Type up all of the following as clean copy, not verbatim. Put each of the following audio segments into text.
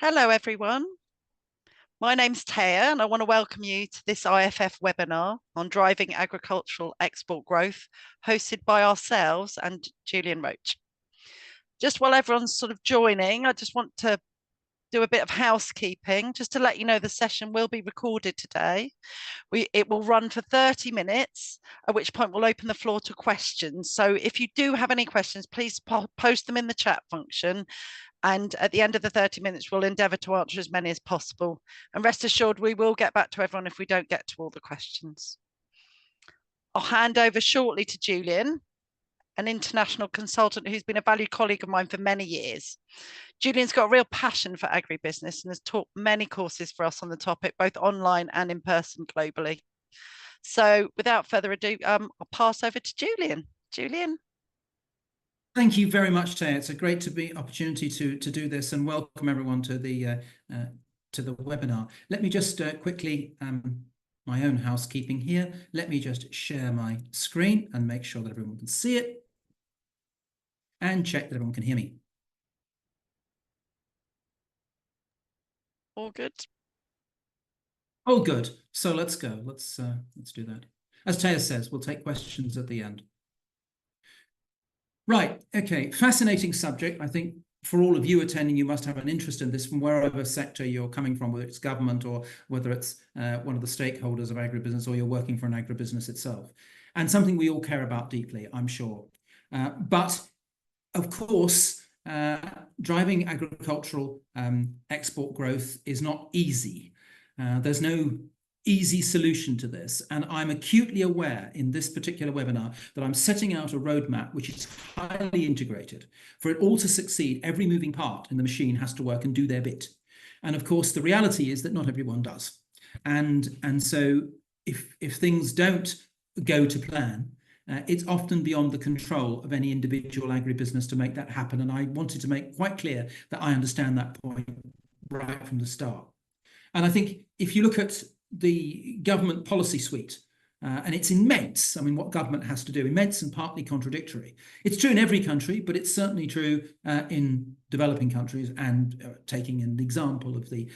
Hello, everyone. My name's Taya, and I want to welcome you to this IFF webinar on driving agricultural export growth, hosted by ourselves and Julian Roche. Just while everyone's sort of joining, I just want to do a bit of housekeeping, just to let you know the session will be recorded today. It will run for 30 minutes, at which point we'll open the floor to questions. So if you do have any questions, please post them in the chat function. And at the end of the 30 minutes, we'll endeavour to answer as many as possible. And rest assured, we will get back to everyone if we don't get to all the questions. I'll hand over shortly to Julian, an international consultant who's been a valued colleague of mine for many years. Julian's got a real passion for agribusiness and has taught many courses for us on the topic, both online and in person globally. So without further ado, I'll pass over to Julian. Julian. Thank you very much, Tay. It's a great opportunity to do this, and welcome everyone to the webinar. Let me just quickly, my own housekeeping here. Let me just share my screen and make sure that everyone can see it, and check that everyone can hear me. All good. Oh, good. So let's go. Let's do that. As Taya says, we'll take questions at the end. Right, okay, fascinating subject. I think for all of you attending, you must have an interest in this from wherever sector you're coming from, whether it's government or whether it's one of the stakeholders of agribusiness, or you're working for an agribusiness itself. And something we all care about deeply, I'm sure. But of course, driving agricultural export growth is not easy. There's no easy solution to this, and I'm acutely aware in this particular webinar that I'm setting out a roadmap which is highly integrated. For it all to succeed, every moving part in the machine has to work and do their bit. And of course, the reality is that not everyone does. And so if things don't go to plan, it's often beyond the control of any individual agribusiness to make that happen. And I wanted to make quite clear that I understand that point right from the start. And I think if you look at the government policy suite, and it's immense. I mean, what government has to do, immense and partly contradictory. It's true in every country, but it's certainly true in developing countries. And taking an example of the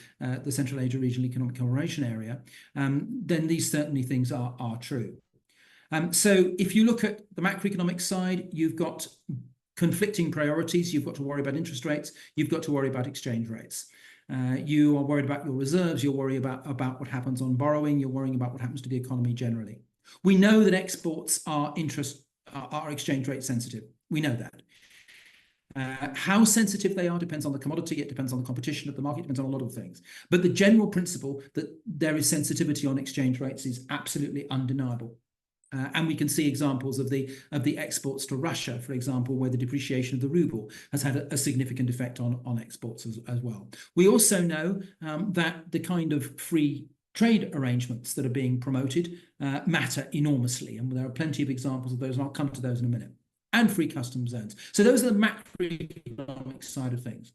Central Asia Regional Economic Cooperation Area, then these certainly things are true. So if you look at the macroeconomic side, you've got conflicting priorities. You've got to worry about interest rates. You've got to worry about exchange rates. You are worried about your reserves, you're worried about what happens on borrowing, you're worrying about what happens to the economy generally. We know that exports are exchange rate sensitive. We know that. How sensitive they are depends on the commodity, it depends on the competition of the market, it depends on a lot of things. But the general principle that there is sensitivity on exchange rates is absolutely undeniable. And we can see examples of the exports to Russia, for example, where the depreciation of the ruble has had a significant effect on exports as well. We also know that the kind of free trade arrangements that are being promoted matter enormously. And there are plenty of examples of those, and I'll come to those in a minute. And free customs zones. So those are the macroeconomic side of things.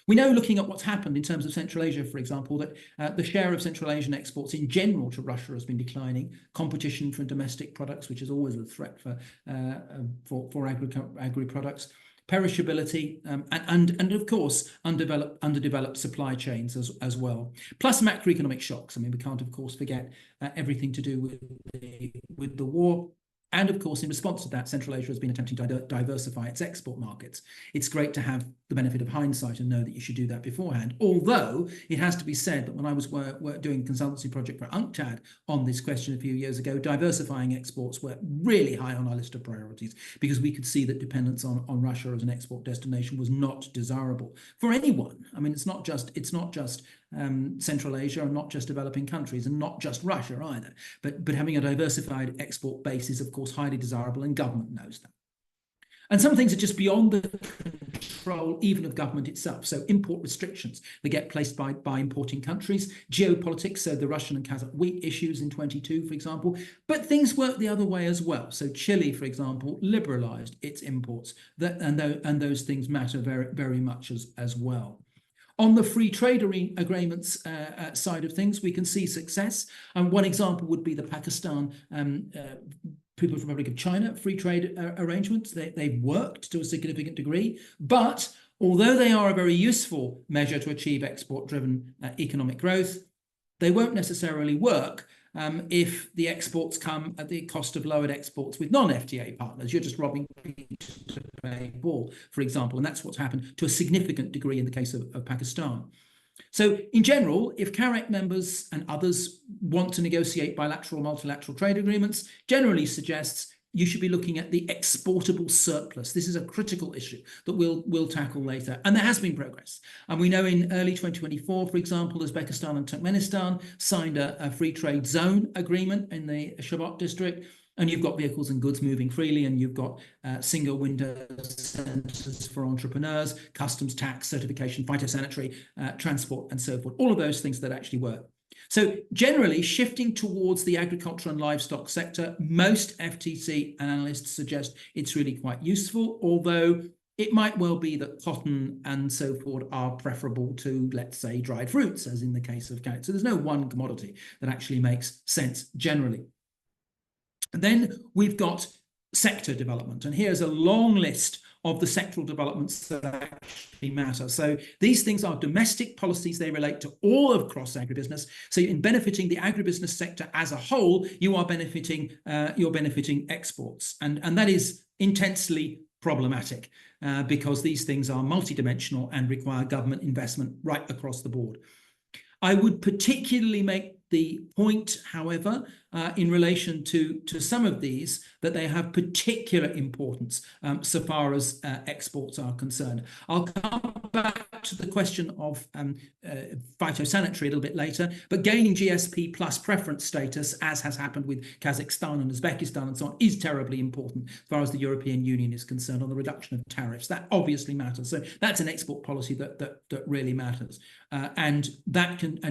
We know, looking at what's happened in terms of Central Asia, for example, that the share of Central Asian exports in general to Russia has been declining. Competition for domestic products, which is always a threat for agri products. Perishability, and of course, underdeveloped supply chains as well. Plus macroeconomic shocks. I mean, we can't, of course, forget everything to do with the war. And of course, in response to that, Central Asia has been attempting to diversify its export markets. It's great to have the benefit of hindsight and know that you should do that beforehand. Although it has to be said that when I was doing a consultancy project for UNCTAD on this question a few years ago, diversifying exports were really high on our list of priorities, because we could see that dependence on Russia as an export destination was not desirable for anyone. I mean, it's not just Central Asia, and not just developing countries, and not just Russia either. But having a diversified export base is, of course, highly desirable, and government knows that. And some things are just beyond the control even of government itself. So import restrictions that get placed by importing countries, geopolitics, so the Russian and Kazakh wheat issues in 22, for example. But things work the other way as well. So Chile, for example, liberalized its imports, and those things matter very, very much as well. On the free trade agreements side of things, we can see success. And one example would be the Pakistan People's Republic of China free trade arrangements. They've worked to a significant degree, but Although they are a very useful measure to achieve export-driven economic growth, they won't necessarily work if the exports come at the cost of lowered exports with non-FTA partners. You're just robbing Peter to pay Paul, for example, and that's what's happened to a significant degree in the case of Pakistan. So in general, if CAREC members and others want to negotiate bilateral, multilateral trade agreements, generally suggests you should be looking at the exportable surplus. This is a critical issue that we'll tackle later. And there has been progress. And we know in early 2024, for example, Uzbekistan and Turkmenistan signed a free trade zone agreement in the Shabbat district. And you've got vehicles and goods moving freely, and you've got single window centres for entrepreneurs, customs tax, certification, phytosanitary, transport, and so forth. All of those things that actually work. So generally, shifting towards the agriculture and livestock sector, most FTC analysts suggest it's really quite useful, although it might well be that cotton and so forth are preferable to, let's say, dried fruits, as in the case of carrots. So there's no one commodity that actually makes sense generally. And then we've got sector development, and here's a long list of the sectoral developments that actually matter. So these things are domestic policies. They relate to all of cross agribusiness. So in benefiting the agribusiness sector as a whole, you are benefiting exports, and that is intensely problematic because these things are multidimensional and require government investment right across the board. I would particularly make the point, however, in relation to some of these, that they have particular importance so far as exports are concerned. I'll come back to the question of phytosanitary a little bit later, but gaining GSP plus preference status, as has happened with Kazakhstan and Uzbekistan and so on, is terribly important as far as the European Union is concerned on the reduction of tariffs. That obviously matters. So that's an export policy that really matters. And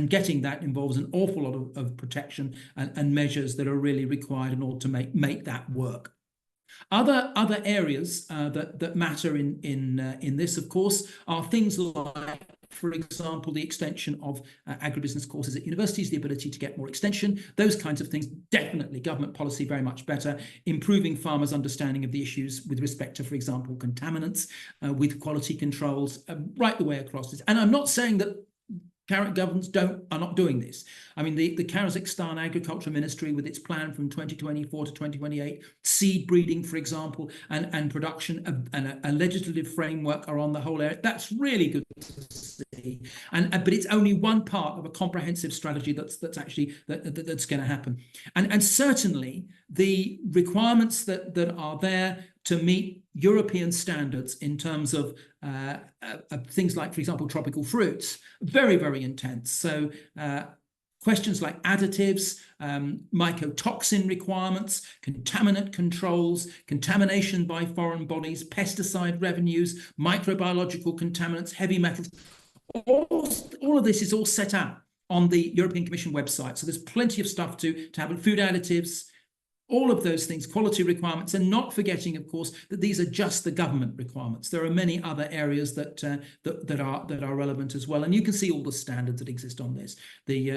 getting that involves an awful lot of protection and measures that are really required in order to make that work. Other areas that matter in this, of course, are things like, for example, the extension of agribusiness courses at universities, the ability to get more extension, those kinds of things. Definitely government policy very much better. Improving farmers' understanding of the issues with respect to, for example, contaminants, with quality controls, right the way across this. And I'm not saying that current governments are not doing this. I mean, the Kyrgyzstan Agriculture Ministry, with its plan from 2024 to 2028, seed breeding, for example, and production and a legislative framework are on the whole area. That's really good to see. But it's only one part of a comprehensive strategy that's going to happen. And certainly the requirements that are there to meet European standards in terms of things like, for example, tropical fruits, very, very intense. So questions like additives, mycotoxin requirements, contaminant controls, contamination by foreign bodies, pesticide revenues, microbiological contaminants, heavy metals, all of this is all set out on the European Commission website. So there's plenty of stuff to have. Food additives, all of those things, quality requirements, and not forgetting, of course, that these are just the government requirements. There are many other areas that are relevant as well, and you can see all the standards that exist on this. The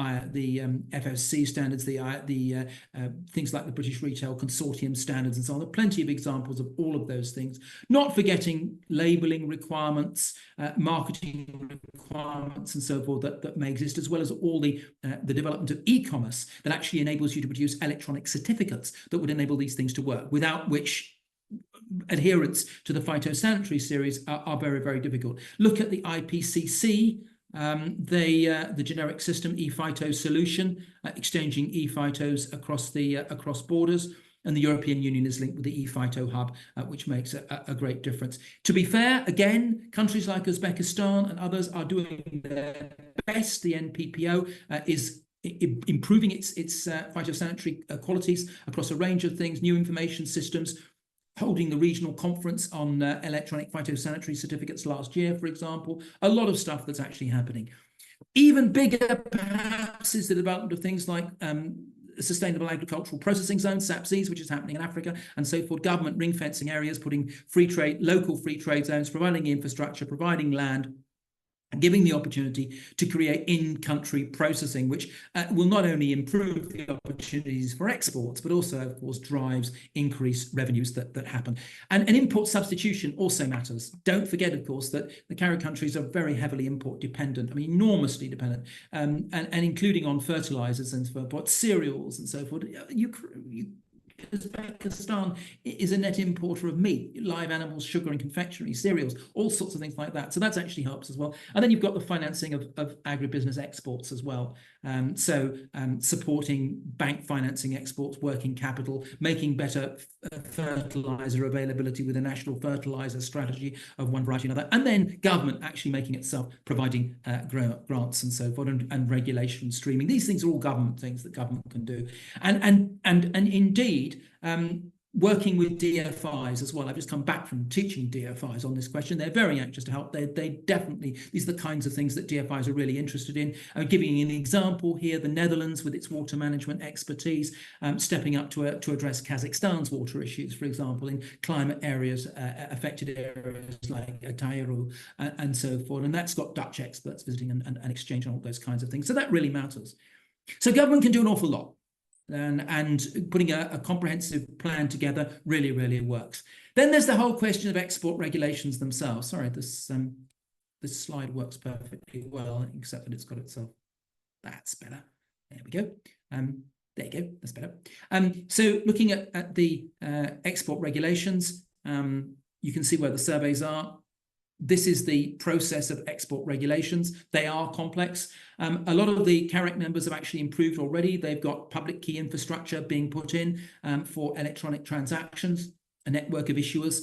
FSC standards, the things like the British Retail Consortium standards, and so on. There are plenty of examples of all of those things. Not forgetting labelling requirements, marketing requirements, and so forth that may exist, as well as all the development of e-commerce that actually enables you to produce electronic certificates that would enable these things to work, without which adherence to the phytosanitary series are very, very difficult. Look at the IPCC, the generic system e-phyto solution, exchanging e-phytos across borders. And the European Union is linked with the e-phyto hub, which makes a great difference. To be fair, again, countries like Uzbekistan and others are doing their best. The NPPO is improving its phytosanitary qualities across a range of things, new information systems, holding the regional conference on electronic phytosanitary certificates last year, for example. A lot of stuff that's actually happening. Even bigger, perhaps, is the development of things like sustainable agricultural processing zones, SAPZs, which is happening in Africa, and so forth. Government ring fencing areas, putting free trade, local free trade zones, providing infrastructure, providing land, giving the opportunity to create in-country processing, which will not only improve the opportunities for exports, but also, of course, drives increased revenues that happen. And import substitution also matters. Don't forget, of course, that the CARIB countries are very heavily import dependent, I mean, enormously dependent, and including on fertilizers and so forth, cereals and so forth. Uzbekistan is a net importer of meat, live animals, sugar and confectionery, cereals, all sorts of things like that. So that actually helps as well. And then you've got the financing of agribusiness exports as well. Supporting bank financing exports, working capital, making better fertilizer availability with a national fertilizer strategy of one variety or another, and then government actually making itself, providing grants and so forth, and regulation streaming. These things are all government things that government can do. And indeed, working with DFIs as well. I've just come back from teaching DFIs on this question. They're very anxious to help. They definitely, these are the kinds of things that DFIs are really interested in. I'm giving you an example here, the Netherlands with its water management expertise, stepping up to address Kazakhstan's water issues, for example, in climate areas, affected areas like Tairu and so forth. And that's got Dutch experts visiting and exchanging all those kinds of things. So that really matters. So government can do an awful lot. And putting a comprehensive plan together really, really works. Then there's the whole question of export regulations themselves. Sorry, this slide works perfectly well, except that it's got itself. That's better. There we go. There you go. That's better. So looking at the export regulations, you can see where the surveys are. This is the process of export regulations. They are complex. A lot of the CARIC members have actually improved already. They've got public key infrastructure being put in for electronic transactions, a network of issuers,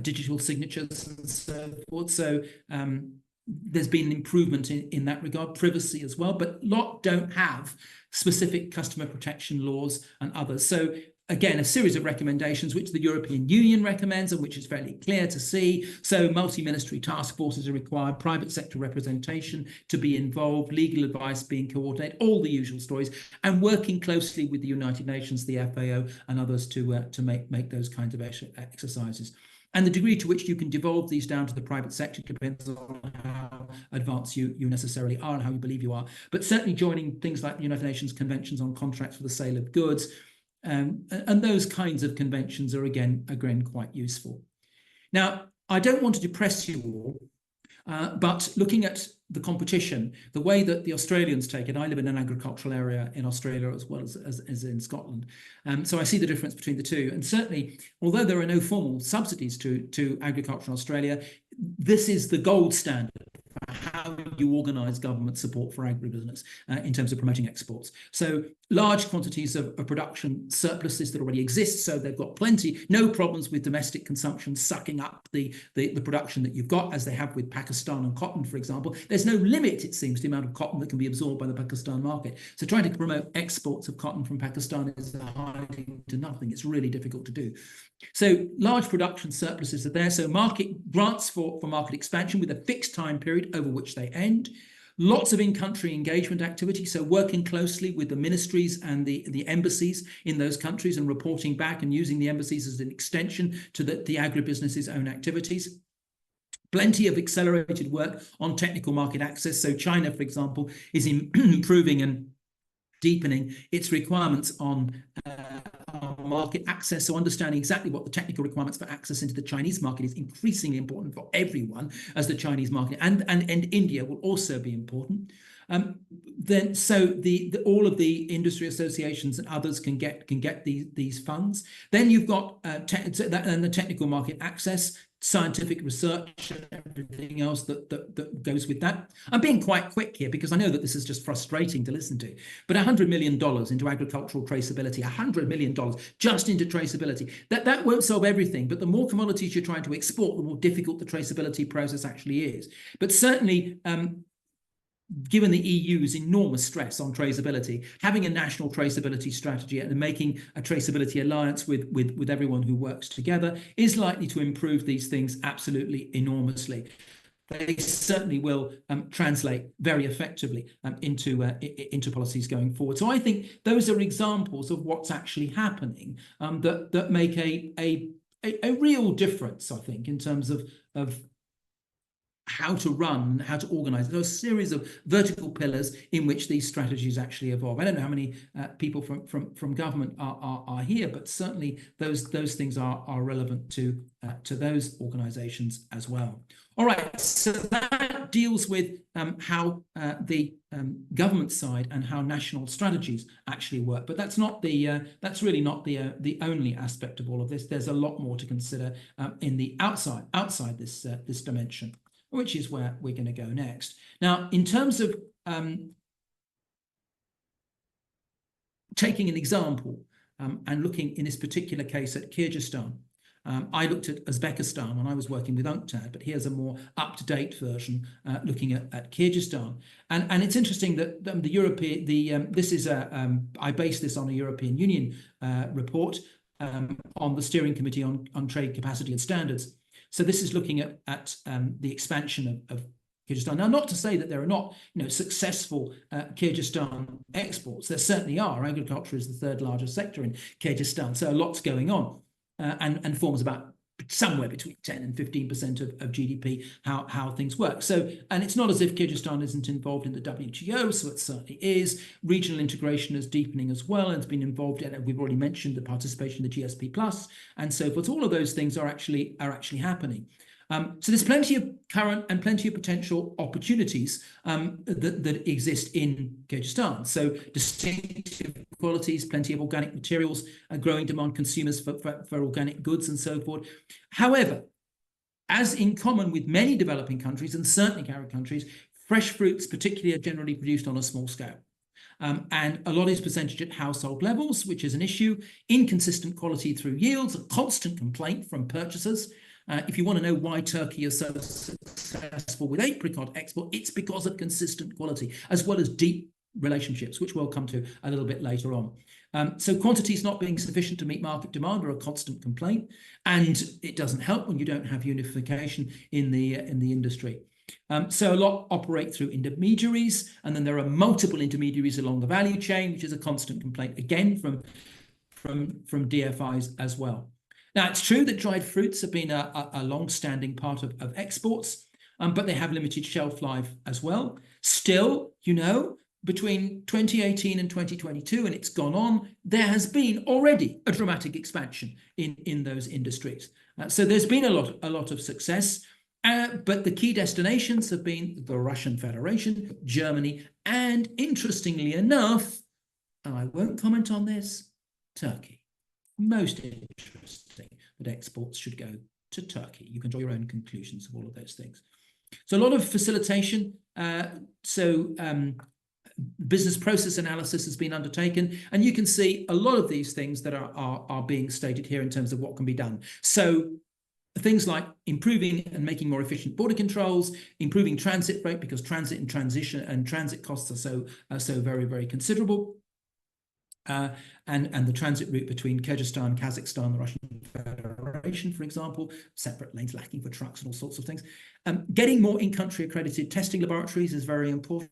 digital signatures, and so forth. So there's been an improvement in that regard, privacy as well, but a lot don't have specific customer protection laws and others. So again, a series of recommendations which the European Union recommends and which is fairly clear to see. So multi-ministry task forces are required, private sector representation to be involved, legal advice being coordinated, all the usual stories, and working closely with the United Nations, the FAO and others to make those kinds of exercises. And the degree to which you can devolve these down to the private sector depends on how advanced you necessarily are and how you believe you are. But certainly joining things like the United Nations Conventions on Contracts for the Sale of Goods, and those kinds of conventions are again quite useful. Now, I don't want to depress you all, but looking at the competition, the way that the Australians take it, I live in an agricultural area in Australia as well as in Scotland. So I see the difference between the two. And certainly, although there are no formal subsidies to agriculture in Australia, this is the gold standard for how you organise government support for agribusiness in terms of promoting exports. So large quantities of production surpluses that already exist, so they've got no problems with domestic consumption sucking up the production that you've got, as they have with Pakistan and cotton, for example. There's no limit, it seems, to the amount of cotton that can be absorbed by the Pakistan market. So trying to promote exports of cotton from Pakistan is hiding to nothing. It's really difficult to do. So large production surpluses are there. So market grants for market expansion with a fixed time period over which they end. Lots of in-country engagement activity, so working closely with the ministries and the embassies in those countries and reporting back and using the embassies as an extension to the agribusiness's own activities. Plenty of accelerated work on technical market access. So China, for example, is improving and deepening its requirements on market access. So understanding exactly what the technical requirements for access into the Chinese market is increasingly important for everyone, as the Chinese market and India will also be important. Then so all of the industry associations and others can get these funds. Then you've got and the technical market access, scientific research and everything else that goes with that. I'm being quite quick here because I know that this is just frustrating to listen to, but $100 million into agricultural traceability, $100 million just into traceability, that won't solve everything, but the more commodities you're trying to export, the more difficult the traceability process actually is. But certainly, given the EU's enormous stress on traceability, having a national traceability strategy and making a traceability alliance with everyone who works together is likely to improve these things absolutely enormously. They certainly will translate very effectively into policies going forward. So I think those are examples of what's actually happening that make a real difference, I think, in terms of how to run, how to organize. There are a series of vertical pillars in which these strategies actually evolve. I don't know how many people from government are here, but certainly those things are relevant to those organizations as well. All right, so that deals with how the government side and how national strategies actually work. But that's not that's really not the only aspect of all of this. There's a lot more to consider in the outside this this dimension, which is where we're going to go next. Now, in terms of taking an example and looking in this particular case at Kyrgyzstan. I looked at Uzbekistan when I was working with UNCTAD, but here's a more up-to-date version looking at Kyrgyzstan. And it's interesting that the European, this is I based this on a European Union report on the Steering Committee on Trade Capacity and Standards. So this is looking at the expansion of Kyrgyzstan. Now, not to say that there are not successful Kyrgyzstan exports. There certainly are. Agriculture is the third largest sector in Kyrgyzstan, so a lot's going on. And forms about somewhere between 10 and 15% of GDP, how things work. So, and it's not as if Kyrgyzstan isn't involved in the WTO, so it certainly is. Regional integration is deepening as well, and it's been involved in, we've already mentioned the participation in the GSP Plus, and so forth. All of those things are actually happening. So there's plenty of current and plenty of potential opportunities that exist in Kyrgyzstan. So distinctive qualities, plenty of organic materials, growing demand consumers for organic goods and so forth. However, as in common with many developing countries and certainly Arab countries, fresh fruits particularly are generally produced on a small scale. And a lot is percentage at household levels, which is an issue. Inconsistent quality through yields, a constant complaint from purchasers. If you want to know why Turkey is so successful with apricot export, it's because of consistent quality, as well as deep relationships, which we'll come to a little bit later on. So quantities not being sufficient to meet market demand are a constant complaint, and it doesn't help when you don't have unification in the industry. So a lot operate through intermediaries, and then there are multiple intermediaries along the value chain, which is a constant complaint, again, from DFIs as well. Now, it's true that dried fruits have been a long-standing part of exports, but they have limited shelf life as well. Still, between 2018 and 2022, and it's gone on, there has been already a dramatic expansion in those industries. So there's been a lot of success, but the key destinations have been the Russian Federation, Germany, and interestingly enough, and I won't comment on this, Turkey. Most interesting that exports should go to Turkey. You can draw your own conclusions of all of those things. So a lot of facilitation. Business process analysis has been undertaken, and you can see a lot of these things that are being stated here in terms of what can be done. So things like improving and making more efficient border controls, improving transit rate, because transit and transit costs are so very, very considerable. And the transit route between Kyrgyzstan, Kazakhstan, the Russian Federation, for example, separate lanes lacking for trucks and all sorts of things. Getting more in-country accredited testing laboratories is very important.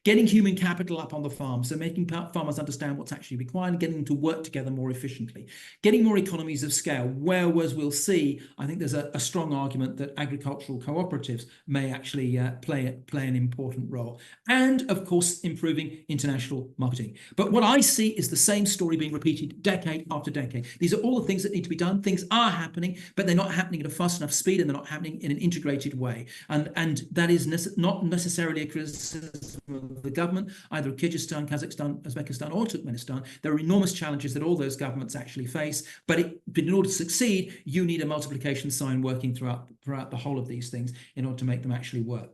Getting human capital up on the farm, so making farmers understand what's actually required and getting them to work together more efficiently. Getting more economies of scale, whereas we'll see, I think there's a strong argument that agricultural cooperatives may actually play an important role. And, of course, improving international marketing. But what I see is the same story being repeated decade after decade. These are all the things that need to be done. Things are happening, but they're not happening at a fast enough speed, and they're not happening in an integrated way. And that is not necessarily a criticism of the government, either Kyrgyzstan, Kazakhstan, Uzbekistan, or Turkmenistan. There are enormous challenges that all those governments actually face, but in order to succeed, you need a multiplication sign working throughout the whole of these things in order to make them actually work.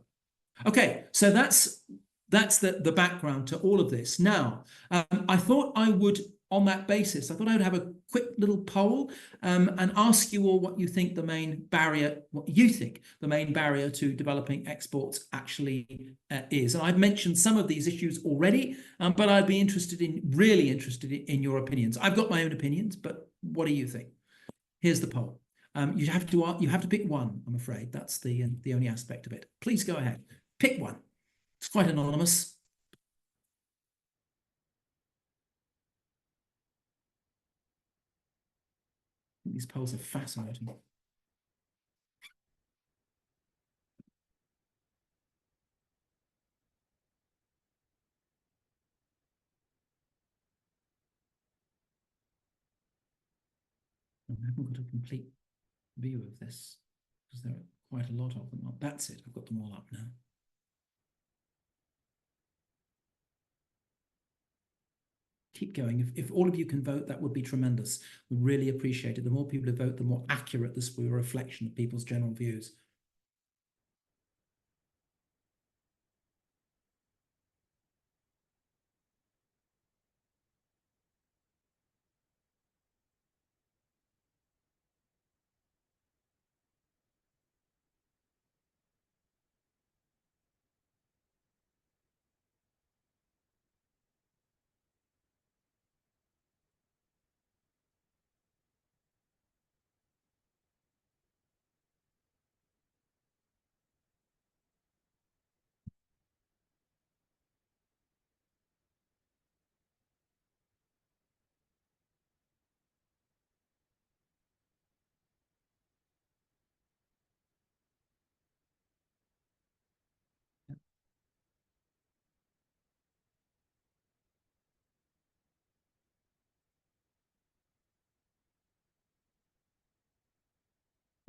Okay, so that's the background to all of this. Now, I thought I would, on that basis, I thought I would have a quick little poll and ask you all what you think the main barrier to developing exports actually is. And I've mentioned some of these issues already, but I'd be really interested in your opinions. I've got my own opinions, but what do you think? Here's the poll. You have to pick one, I'm afraid. That's the only aspect of it. Please go ahead. Pick one. It's quite anonymous. These polls are fascinating. haven't got a complete view of this because there are quite a lot of them. That's it. I've got them all up now. Keep going. If all of you can vote, that would be tremendous. We really appreciate it. The more people who vote, the more accurate this will be a reflection of people's general views.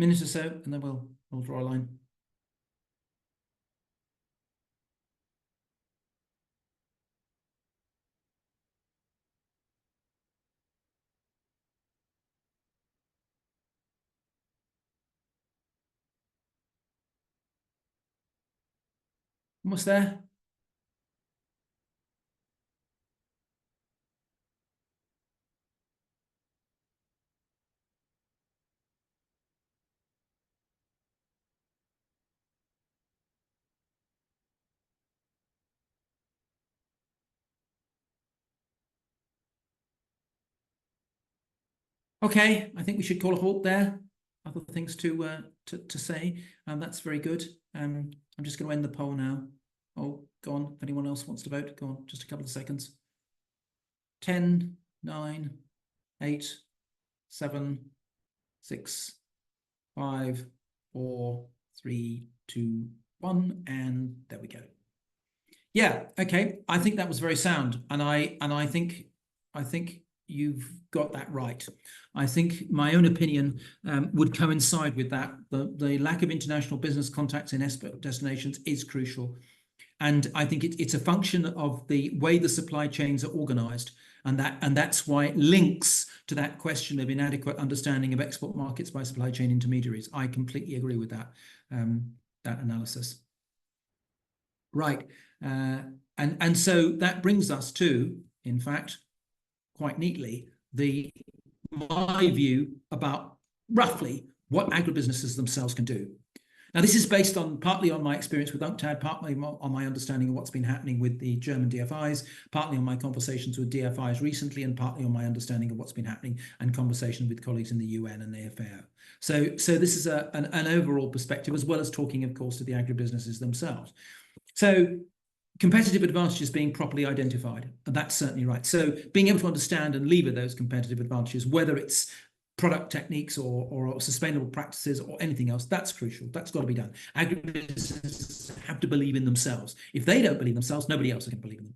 Minute or so, and then we'll draw a line. Almost there. Okay, I think we should call a halt there. Other things to say, and that's very good. I'm just going to end the poll now. Oh, go on. If anyone else wants to vote, go on. Just a couple of seconds. 10, 9, 8, 7, 6, 5, 4, 3, 2, 1, and there we go. Yeah, okay. I think that was very sound, and I think you've got that right. I think my own opinion would coincide with that. The lack of international business contacts in export destinations is crucial. And I think it's a function of the way the supply chains are organized. And that's why it links to that question of inadequate understanding of export markets by supply chain intermediaries. I completely agree with that, that analysis. Right. And so that brings us to, in fact, quite neatly, my view about roughly what agribusinesses themselves can do. Now, this is based on partly on my experience with UNCTAD, partly on my understanding of what's been happening with the German DFIs, partly on my conversations with DFIs recently, and partly on my understanding of what's been happening and conversations with colleagues in the UN and the FAO. So this is an overall perspective, as well as talking, of course, to the agribusinesses themselves. So competitive advantages being properly identified, and that's certainly right. So being able to understand and lever those competitive advantages, whether it's product techniques or sustainable practices or anything else, that's crucial. That's got to be done. Agribusinesses have to believe in themselves. If they don't believe in themselves, nobody else can believe in them.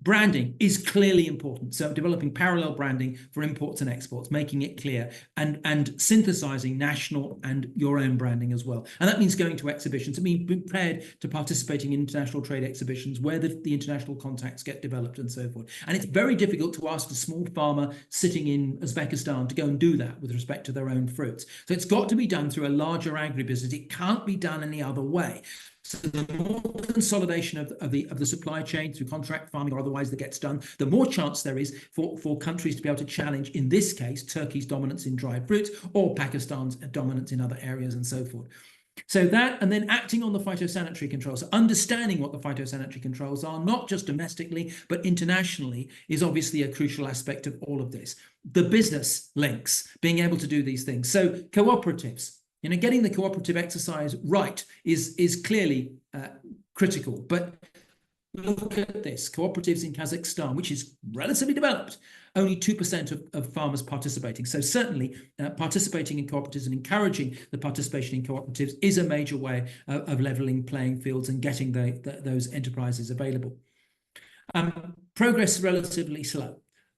Branding is clearly important. So developing parallel branding for imports and exports, making it clear, and synthesizing national and your own branding as well. And that means going to exhibitions. I mean, being prepared to participating in international trade exhibitions where the international contacts get developed and so forth. And it's very difficult to ask a small farmer sitting in Uzbekistan to go and do that with respect to their own fruits. So it's got to be done through a larger agribusiness. It can't be done any other way. So the more consolidation of the supply chain through contract farming or otherwise that gets done, the more chance there is for countries to be able to challenge, in this case, Turkey's dominance in dried fruits or Pakistan's dominance in other areas and so forth. So that, and then acting on the phytosanitary controls, so understanding what the phytosanitary controls are, not just domestically, but internationally, is obviously a crucial aspect of all of this. The business links, being able to do these things. So cooperatives. Getting the cooperative exercise right is clearly critical. But look at this. Cooperatives in Kazakhstan, which is relatively developed, only 2% of farmers participating. So certainly participating in cooperatives and encouraging the participation in cooperatives is a major way of leveling playing fields and getting those enterprises available. Progress relatively slow.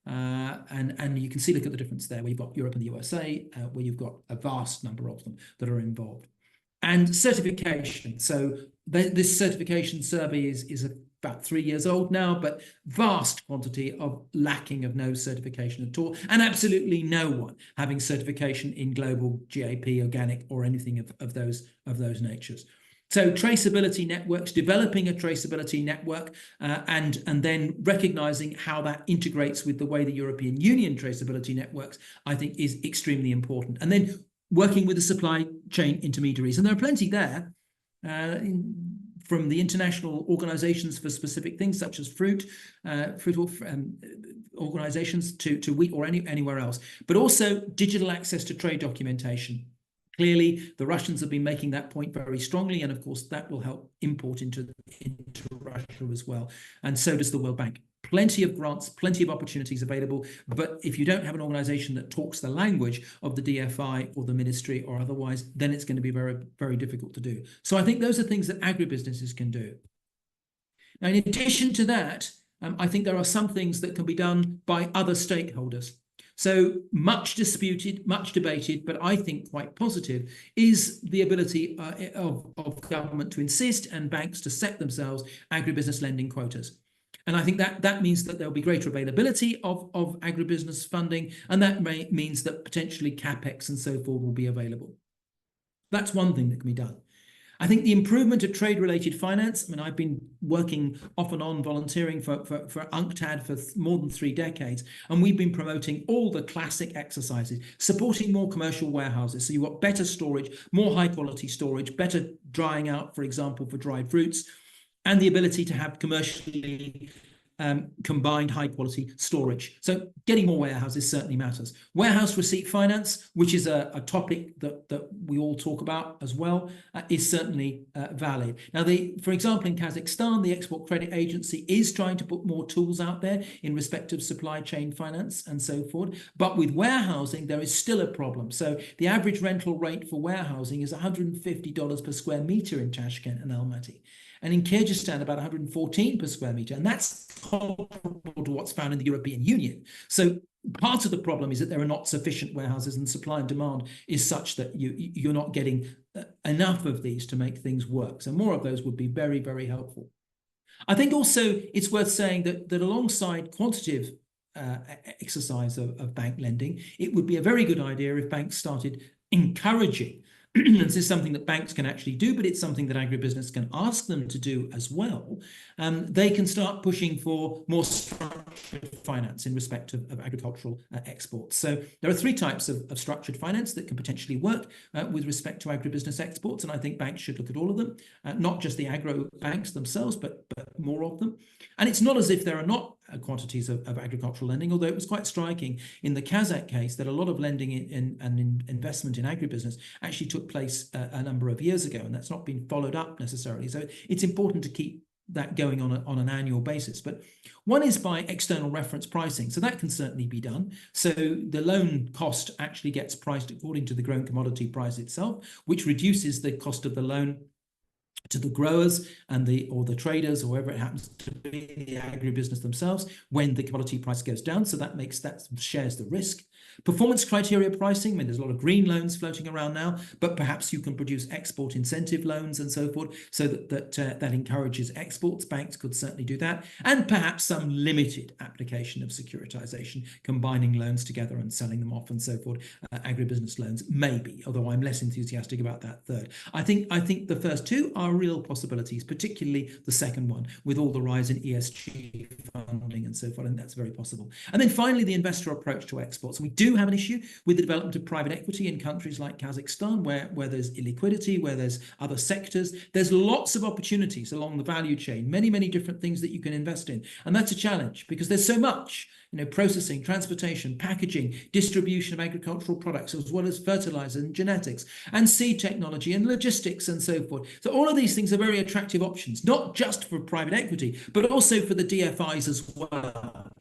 And you can see, look at the difference there, where you've got Europe and the USA, where you've got a vast number of them that are involved. And certification. So this certification survey is about 3 years old now, but vast quantity of lacking of no certification at all, and absolutely no one having certification in global GAP, organic, or anything of those natures. So traceability networks, developing a traceability network, and then recognizing how that integrates with the way the European Union traceability networks, I think, is extremely important. And then working with the supply chain intermediaries. And there are plenty there from the international organizations for specific things, such as fruit organizations to wheat or anywhere else, but also digital access to trade documentation. Clearly, the Russians have been making that point very strongly, and of course that will help import into Russia as well. And so does the World Bank. Plenty of grants, plenty of opportunities available, but if you don't have an organization that talks the language of the DFI or the ministry or otherwise, then it's going to be very, very difficult to do. So I think those are things that agribusinesses can do. Now, in addition to that, I think there are some things that can be done by other stakeholders. So much disputed, much debated, but I think quite positive, is the ability of government to insist and banks to set themselves agribusiness lending quotas. And I think that means that there'll be greater availability of agribusiness funding, and that means that potentially CapEx and so forth will be available. That's one thing that can be done. I think the improvement of trade-related finance, I mean, I've been working off and on volunteering for UNCTAD for more than 3 decades, and we've been promoting all the classic exercises, supporting more commercial warehouses. So you've got better storage, more high-quality storage, better drying out, for example, for dried fruits, and the ability to have commercially combined high quality storage. So getting more warehouses certainly matters. Warehouse receipt finance, which is a topic that we all talk about as well, is certainly valid. Now, for example, in Kazakhstan, the Export Credit Agency is trying to put more tools out there in respect of supply chain finance and so forth. But with warehousing, there is still a problem. So the average rental rate for warehousing is $150 per square meter in Tashkent and Almaty. And in Kyrgyzstan, about 114 per square meter. And that's comparable to what's found in the European Union. So part of the problem is that there are not sufficient warehouses, and supply and demand is such that you're not getting enough of these to make things work. So more of those would be very, very helpful. I think also it's worth saying that alongside quantitative exercise of bank lending, it would be a very good idea if banks started encouraging. This is something that banks can actually do, but it's something that agribusiness can ask them to do as well. They can start pushing for more structured finance in respect of agricultural exports. So there are 3 types of structured finance that can potentially work with respect to agribusiness exports, and I think banks should look at all of them, not just the agro banks themselves, but more of them. And it's not as if there are not quantities of agricultural lending, although it was quite striking in the Kazakh case that a lot of lending and investment in agribusiness actually took place a number of years ago, and that's not been followed up necessarily. So it's important to keep that going on an annual basis. But one is by external reference pricing. So that can certainly be done. So the loan cost actually gets priced according to the grown commodity price itself, which reduces the cost of the loan to the growers and the traders, or whoever it happens to be, the agribusiness themselves, when the commodity price goes down. So that shares the risk. Performance criteria pricing, I mean, there's a lot of green loans floating around now, but perhaps you can produce export incentive loans and so forth, so that encourages exports. Banks could certainly do that. And perhaps some limited application of securitization, combining loans together and selling them off and so forth. Agribusiness loans, maybe, although I'm less enthusiastic about that third. I think the first 2 are real possibilities, particularly the second one, with all the rise in ESG funding and so forth, and that's very possible. And then finally, the investor approach to exports. We do have an issue with the development of private equity in countries like Kazakhstan, where there's illiquidity, where there's other sectors. There's lots of opportunities along the value chain, many, many different things that you can invest in. And that's a challenge because there's so much, processing, transportation, packaging, distribution of agricultural products, as well as fertilizer and genetics and seed technology and logistics and so forth. So all of these things are very attractive options, not just for private equity, but also for the DFIs as well.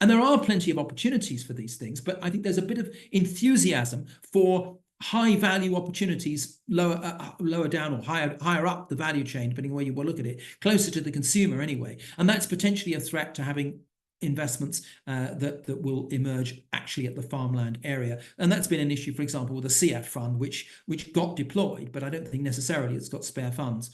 And there are plenty of opportunities for these things, but I think there's a bit of enthusiasm for high value opportunities lower down or higher up the value chain, depending on where you will look at it, closer to the consumer anyway. And that's potentially a threat to having investments that will emerge actually at the farmland area. And that's been an issue, for example, with the CF fund, which got deployed, but I don't think necessarily it's got spare funds.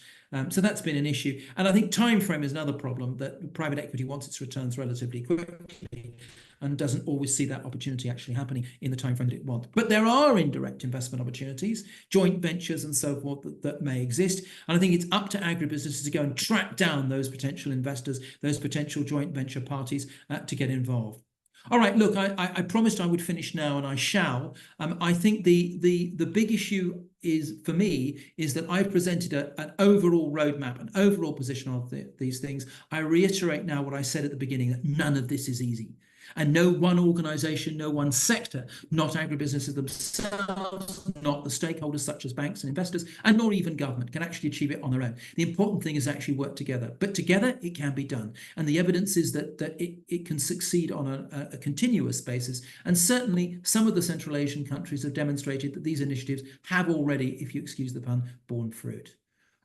So that's been an issue. And I think time frame is another problem, that private equity wants its returns relatively quickly and doesn't always see that opportunity actually happening in the time frame that it wants. But there are indirect investment opportunities, joint ventures and so forth that may exist. And I think it's up to agribusinesses to go and track down those potential investors, those potential joint venture parties to get involved. All right, look, I promised I would finish now, and I shall. I think the big issue is, for me, is that I've presented an overall roadmap, an overall position of these things. I reiterate now what I said at the beginning, that none of this is easy. And no one organisation, no one sector, not agribusinesses themselves, not the stakeholders such as banks and investors, and nor even government, can actually achieve it on their own. The important thing is actually work together. But together, it can be done. And the evidence is that it can succeed on a continuous basis. And certainly, some of the Central Asian countries have demonstrated that these initiatives have already, if you excuse the pun, borne fruit.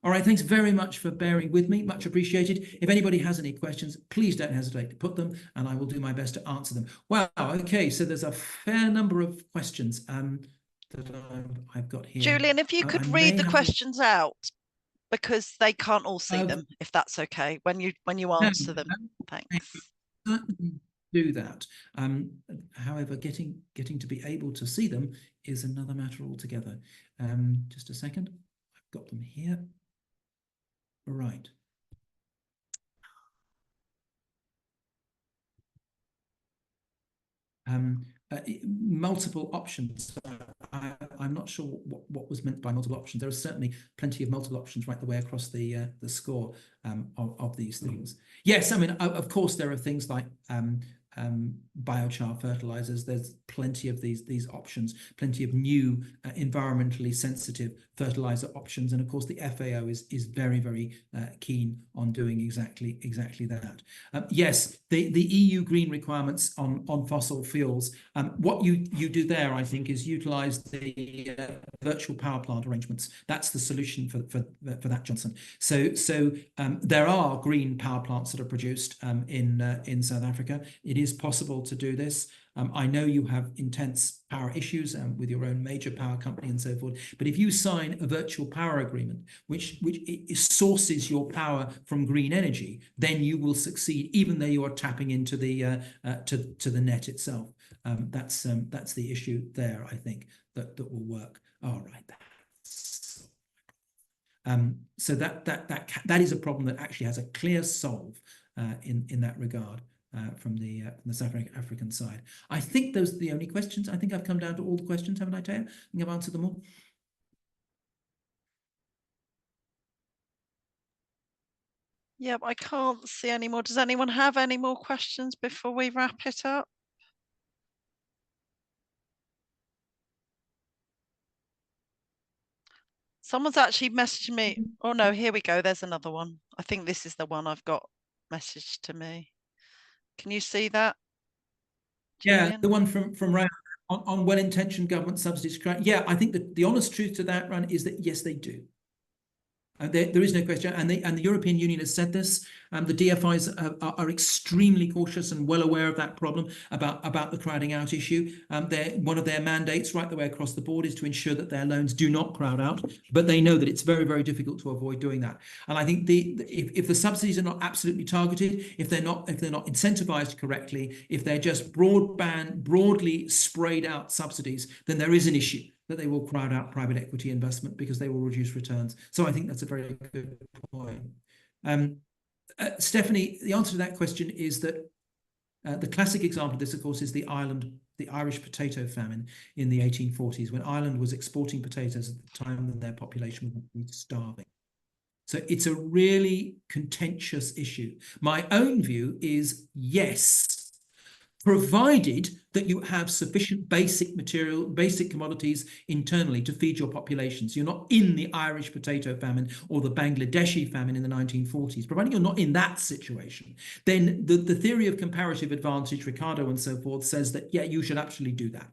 All right, thanks very much for bearing with me. Much appreciated. If anybody has any questions, please don't hesitate to put them, and I will do my best to answer them. Wow, okay, so there's a fair number of questions that I've got here. Julian, if you could read the questions out, because they can't all see them, if that's okay, when you answer them. Thanks. Do that. However, getting to be able to see them is another matter altogether. Just a second. I've got them here. Right. Multiple options. I'm not sure what was meant by multiple options. There are certainly plenty of multiple options right the way across the score of these things. Yes, I mean, of course, there are things like biochar fertilizers. There's plenty of these options, plenty of new environmentally sensitive fertilizer options, and of course the FAO is very, very keen on doing exactly that. Yes, the EU green requirements on fossil fuels. What you do there, I think, is utilize the virtual power plant arrangements. That's the solution for that, Johnson. So there are green power plants that are produced in South Africa. It is possible to do this. I know you have intense power issues with your own major power company and so forth, but if you sign a virtual power agreement, which sources your power from green energy, then you will succeed, even though you are tapping into the to the net itself. That's the issue there, I think, that will work. All right. So that is a problem that actually has a clear solve in that regard. From the South African side. I think those are the only questions. I think I've come down to all the questions, haven't I, Taya? I think I've answered them all. Yeah, I can't see any more. Does anyone have any more questions before we wrap it up? Someone's actually messaged me. Oh no, here we go. There's another one. I think this is the one I've got messaged to me. Can you see that, Julian? Yeah, the one from Ray on well-intentioned government subsidies. Yeah, I think that the honest truth to that, Ran, is that yes, they do. There is no question, and the European Union has said this. The DFIs are extremely cautious and well aware of that problem about the crowding out issue. One of their mandates right the way across the board is to ensure that their loans do not crowd out, but they know that it's very, very difficult to avoid doing that. And I think if the subsidies are not absolutely targeted, if they're not incentivized correctly, if they're just broadly sprayed out subsidies, then there is an issue that they will crowd out private equity investment because they will reduce returns. So I think that's a very good point. Stephanie, the answer to that question is that the classic example of this, of course, is the Irish potato famine in the 1840s, when Ireland was exporting potatoes at the time when their population was starving. So it's a really contentious issue. My own view is yes, provided that you have sufficient basic commodities internally to feed your populations. You're not in the Irish potato famine or the Bangladeshi famine in the 1940s. Providing you're not in that situation, then the theory of comparative advantage, Ricardo and so forth, says that, yeah, you should actually do that.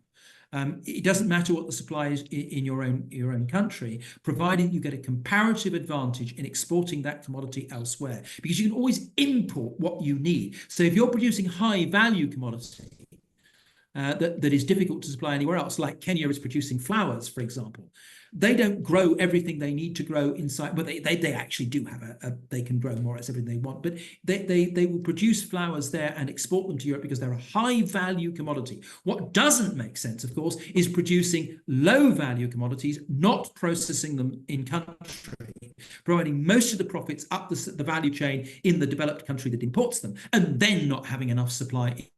It doesn't matter what the supply is in your own country, providing you get a comparative advantage in exporting that commodity elsewhere, because you can always import what you need. So if you're producing high value commodity that is difficult to supply anywhere else, like Kenya is producing flowers, for example. They don't grow everything they need to grow inside, but they actually do have they can grow more or less everything they want, but they will produce flowers there and export them to Europe because they're a high value commodity. What doesn't make sense, of course, is producing low value commodities, not processing them in country, providing most of the profits up the value chain in the developed country that imports them, and then not having enough supply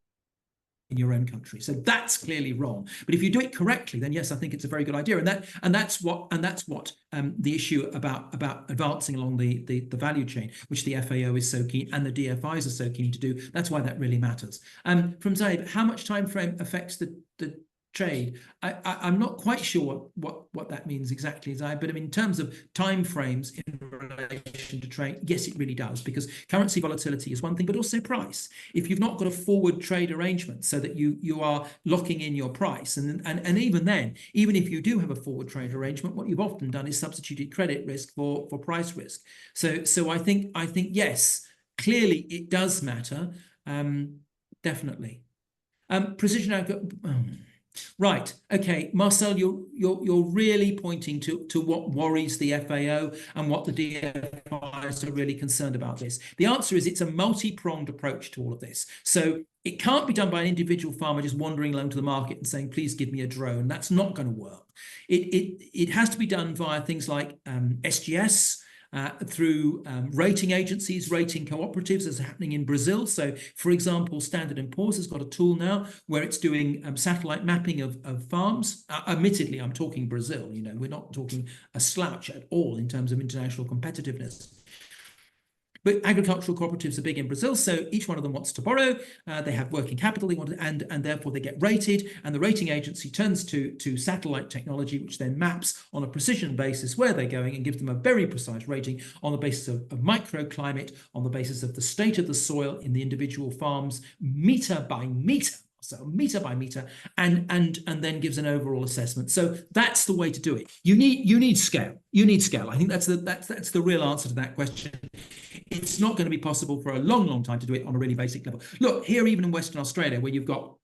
in your own country. So that's clearly wrong. But if you do it correctly, then yes, I think it's a very good idea. And that's what the issue about advancing along the value chain, which the FAO is so keen and the DFIs are so keen to do. That's why that really matters. From Zaid, how much time frame affects the trade? I'm not quite sure what that means exactly, Zaid, but I mean, in terms of time frames in relation to trade, yes, it really does, because currency volatility is one thing, but also price. If you've not got a forward trade arrangement so that you are locking in your price, and even then, even if you do have a forward trade arrangement, what you've often done is substituted credit risk for price risk. So I think yes, clearly it does matter, definitely. Precision agriculture. Right. Okay, Marcel, you're really pointing to what worries the FAO and what the DFIs are really concerned about this. The answer is it's a multi-pronged approach to all of this. So it can't be done by an individual farmer just wandering along to the market and saying, please give me a drone. That's not going to work. It has to be done via things like SGS, through rating agencies, rating cooperatives, as happening in Brazil. So, for example, Standard & Poor's has got a tool now where it's doing satellite mapping of farms. Admittedly, I'm talking Brazil. We're not talking a slouch at all in terms of international competitiveness. But agricultural cooperatives are big in Brazil, so each one of them wants to borrow. They have working capital they want, and therefore they get rated. And the rating agency turns to satellite technology, which then maps on a precision basis where they're going and gives them a very precise rating on the basis of microclimate, on the basis of the state of the soil in the individual farms, meter by meter. So meter by meter, and then gives an overall assessment. So that's the way to do it. You need scale. You need scale. I think that's the real answer to that question. It's not going to be possible for a long time to do it on a really basic level. Look, here, even in Western Australia, where you've got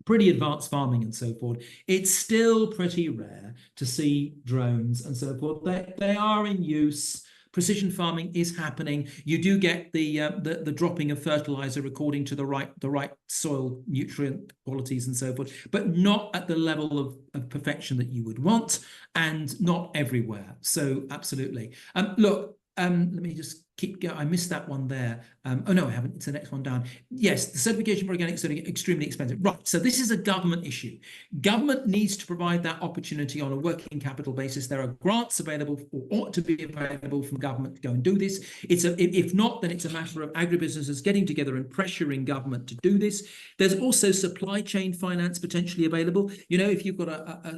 pretty advanced farming and so forth, it's still pretty rare to see drones and so forth. They are in use. Precision farming is happening. You do get the dropping of fertilizer according to the right soil nutrient qualities and so forth, but not at the level of perfection that you would want, and not everywhere. So absolutely. Look, let me just keep going. I missed that one there. Oh no, I haven't. It's the next one down. Yes, the certification for organic is extremely expensive. Right. So this is a government issue. Government needs to provide that opportunity on a working capital basis. There are grants available, or ought to be available, from government to go and do this. If not, then it's a matter of agribusinesses getting together and pressuring government to do this. There's also supply chain finance potentially available. If you've got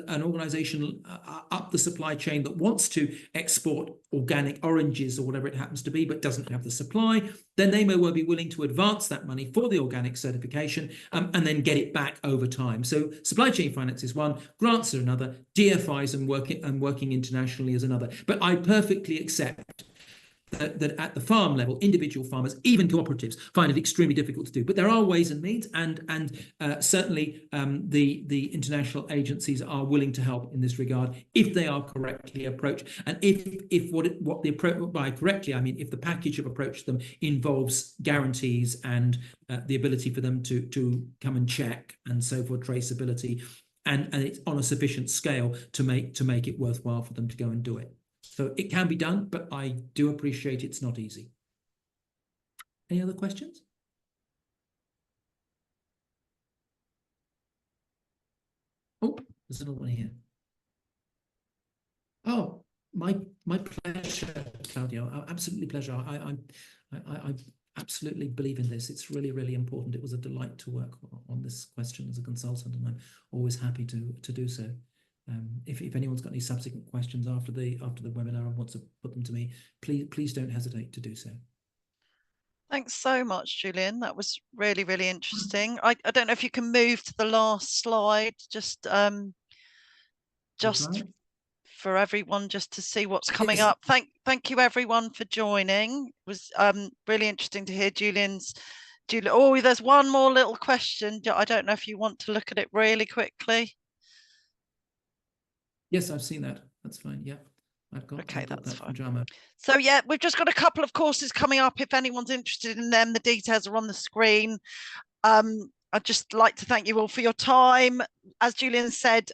an organization up the supply chain that wants to export organic oranges or whatever it happens to be, but doesn't have the supply, then they may well be willing to advance that money for the organic certification, and then get it back over time. So supply chain finance is one, grants are another, DFIs and working internationally is another. But I perfectly accept that at the farm level, individual farmers, even cooperatives, find it extremely difficult to do. But there are ways and means, and certainly the international agencies are willing to help in this regard if they are correctly approached, and if what the approach, by correctly I mean if the package of approach to them involves guarantees and the ability for them to come and check and so forth, traceability, and it's on a sufficient scale to make it worthwhile for them to go and do it. So it can be done, but I do appreciate it's not easy. Any other questions? Oh, there's another one here. Oh, my pleasure, Claudio. Absolutely pleasure. I absolutely believe in this. It's really important. It was a delight to work on this question as a consultant, and I'm always happy to do so. If anyone's got any subsequent questions after the webinar and wants to put them to me, please don't hesitate to do so. Thanks so much, Julian. That was really, really interesting. I don't know if you can move to the last slide, just That's just right. for everyone just to see what's coming Yes. up. Thank you everyone for joining. It was really interesting to hear Julian's. Oh, there's one more little question. I don't know if you want to look at it really quickly. Yes, I've seen that. That's fine. Yeah, Okay, I've got that's that from fine. Jama. So yeah, we've just got a couple of courses coming up. If anyone's interested in them, the details are on the screen. I'd just like to thank you all for your time. As Julian said,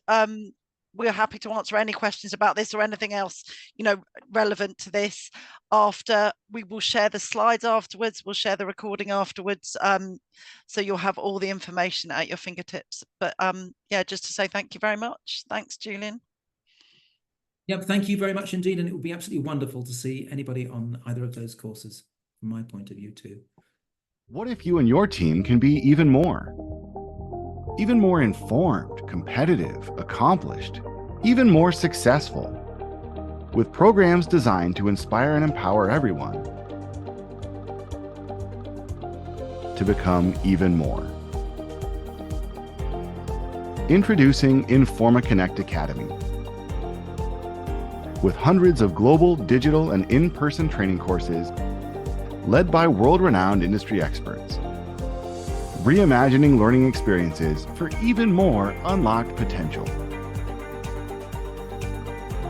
we're happy to answer any questions about this or anything else, relevant to this. After we will share the slides afterwards, we'll share the recording afterwards, so you'll have all the information at your fingertips. But yeah, just to say thank you very much. Thanks, Julian. Yep, thank you very much indeed, and it would be absolutely wonderful to see anybody on either of those courses, from my point of view too. What if you and your team can be even more informed, competitive, accomplished, even more successful, with programs designed to inspire and empower everyone to become even more? Introducing Informa Connect Academy. With hundreds of global, digital, and in-person training courses led by world-renowned industry experts, reimagining learning experiences for even more unlocked potential.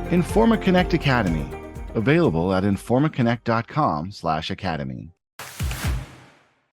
Informa Connect Academy, available at informaconnect.com/academy.